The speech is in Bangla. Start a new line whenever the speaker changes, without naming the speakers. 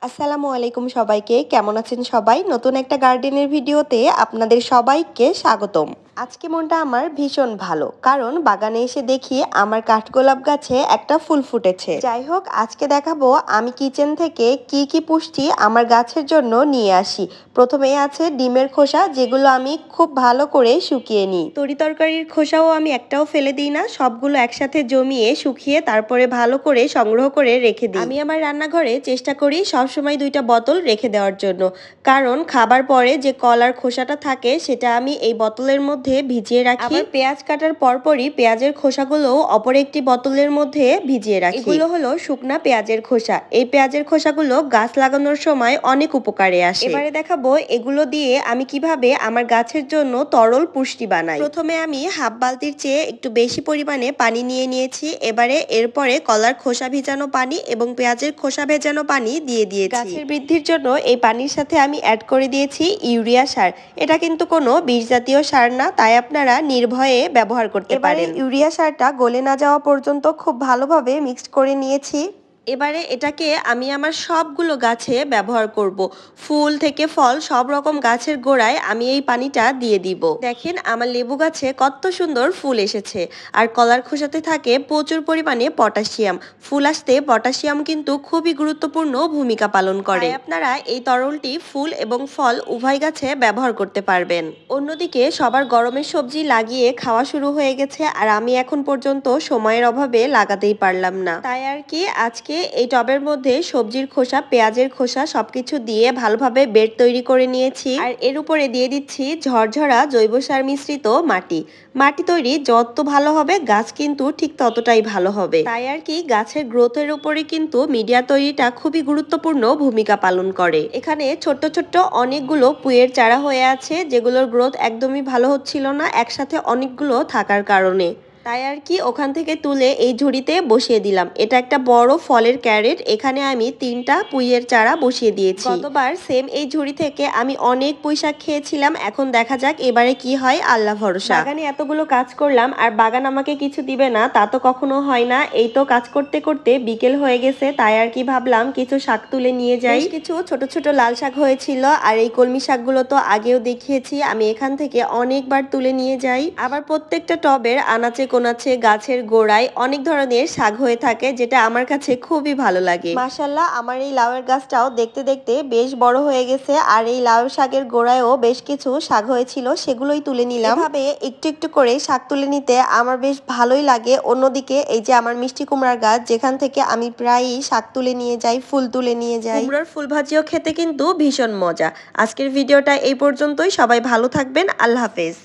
আসসালামু আলাইকুম সবাইকে, কেমন আছেন সবাই? নতুন একটা গার্ডেনের ভিডিওতে আপনাদের সবাইকে স্বাগতম। আজকে মনটা আমার ভীষণ ভালো, কারণ বাগানে এসে দেখি আমার কাঠগোলাপ গাছে একটা ফুল ফুটেছে। যাই হোক, আজকে দেখাবো আমি কিচেন থেকে কি কি পুষ্টি আমার গাছের জন্য নিয়ে আসি। প্রথমেই আছে ডিমের খোসা, যেগুলো আমি খুব ভালো করে শুকিয়ে নিই। তরি তরকারির খোসাও আমি একটাও ফেলে দিই না, সবগুলো একসাথে জমিয়ে শুকিয়ে তারপরে ভালো করে সংগ্রহ করে রেখে দিই। আমি আমার রান্নাঘরে চেষ্টা করি সবসময় 2টা বোতল রেখে দেওয়ার জন্য, কারণ খাবার পরে যে কলার খোসাটা থাকে সেটা আমি এই বোতলের মধ্যে ভিজিয়ে রাখি। আবার পেঁয়াজ কাটার পরপরই পেঁয়াজের খোসাগুলো অপর একটি বোতলের মধ্যে ভিজিয়ে রাখি। এগুলো হলো শুকনা পেঁয়াজের খোসা। এই পেঁয়াজের খোসাগুলো গাছ লাগানোর সময় অনেক উপকারে আসে। এবারে দেখাবো এগুলো দিয়ে আমি কিভাবে আমার গাছের জন্য তরল পুষ্টি বানাই। প্রথমে আমি হাফ বালতির চেয়ে একটু বেশি পরিমাণে পানি নিয়ে নিয়েছি। এবারে এরপরে কলার খোসা ভেজানো পানি এবং পেঁয়াজের খোসা ভেজানো পানি দিয়ে দিয়েছি। গাছের বৃদ্ধির জন্য এই পানির সাথে আমি অ্যাড করে দিয়েছি ইউরিয়া সার। এটা কিন্তু কোনো বিষ জাতীয় সার না, তাই আপনারা নির্ভয়ে ব্যবহার করতে পারেন। ইউরিয়া সারটা গলে না যাওয়া পর্যন্ত খুব ভালোভাবে মিক্সড করে নিয়েছি। এবারে এটাকে আমি আমার সবগুলো গাছে ব্যবহার করব। ফুল থেকে ফল সব রকম গাছের গোড়ায় আমি এই পানিটা দিয়ে দিব। দেখেন আমার লেবু গাছে কত সুন্দর ফুল এসেছে। আর কলার খোসাতে থাকে প্রচুর পরিমাণে পটাশিয়াম। ফুল আসতে পটাশিয়াম কিন্তু খুবই গুরুত্বপূর্ণ ভূমিকা পালন করে। আপনারা এই তরলটি ফুল এবং ফল উভয় গাছে ব্যবহার করতে পারবেন। অন্যদিকে সবার গরমের সবজি লাগিয়ে খাওয়া শুরু হয়ে গেছে, আর আমি এখন পর্যন্ত সময়ের অভাবে লাগাতেই পারলাম না। তাই আর কি আজকে এই টবের মধ্যে সবজির খোসা, পেঁয়াজের খোসা সবকিছু দিয়ে ভালোভাবে বেড তৈরি করে নিয়েছি। আর এর উপরে দিয়ে দিচ্ছি ঝরঝরা জৈব সার মিশ্রিত মাটি। মাটি তৈরি যত ভালো হবে গাছ কিন্তু ঠিক ততটাই ভালো হবে। তাই আর কি গাছের গ্রোথের উপরে কিন্তু মিডিয়া তৈরিটা খুবই গুরুত্বপূর্ণ ভূমিকা পালন করে। এখানে ছোট্ট ছোট্ট অনেকগুলো পুঁইয়ের চারা হয়ে আছে, যেগুলোর গ্রোথ একদমই ভালো হচ্ছিল না একসাথে অনেকগুলো থাকার কারণে। তাই আর কি ওখান থেকে তুলে এই ঝুড়িতে বসিয়ে দিলাম। এটা একটা বড় ফলের ক্যারেট, এখানে আমি 3টা পুঁইয়ের চারা বসিয়ে দিয়েছি। গতবার সেম এই ঝুড়ি থেকে আমি অনেক পুঁই শাক খেয়েছিলাম, এখন দেখা যাক এবারে কি হয়, আল্লাহ ভরসা। বাগানে এতগুলো কাজ করলাম আর বাগান আমাকে কিছু দিবে না তা তো কখনো হয় না। এই তো কাজ করতে করতে বিকেল হয়ে গেছে, তাই আর কি ভাবলাম কিছু শাক তুলে নিয়ে যাই। কিছু ছোট ছোট লাল শাক হয়েছিল, আর এই কলমি শাকগুলো তো আগেও দেখিয়েছি, আমি এখান থেকে অনেকবার তুলে নিয়ে যাই। আবার প্রত্যেকটা টবের আনাচে কোনাচে গাছের গোড়ায় অনেক ধরনের শাক হয়ে থাকে, যেটা আমার কাছে খুবই ভালো লাগে। মাশাআল্লাহ, আমার এই লাউয়ের গাছটাও দেখতে দেখতে বেশ বড় হয়ে গেছে, আর এই লাউ শাকের গোড়ায়ও বেশ কিছু শাক হয়েছিল, সেগুলোই তুলে নিলাম। এভাবে একটু একটু করে শাক তুলে নিতে আমার বেশ ভালোই লাগে। অন্যদিকে এই যে আমার মিষ্টি কুমড়ার গাছ, যেখান থেকে আমি প্রায়ই শাক তুলে নিয়ে যাই, ফুল তুলে নিয়ে যাই। কুমড়োর ফুল ভাজিও খেতে কিন্তু ভীষণ মজা। আজকের ভিডিওটা এই পর্যন্তই। সবাই ভালো থাকবেন, আল্লাহ হাফেজ।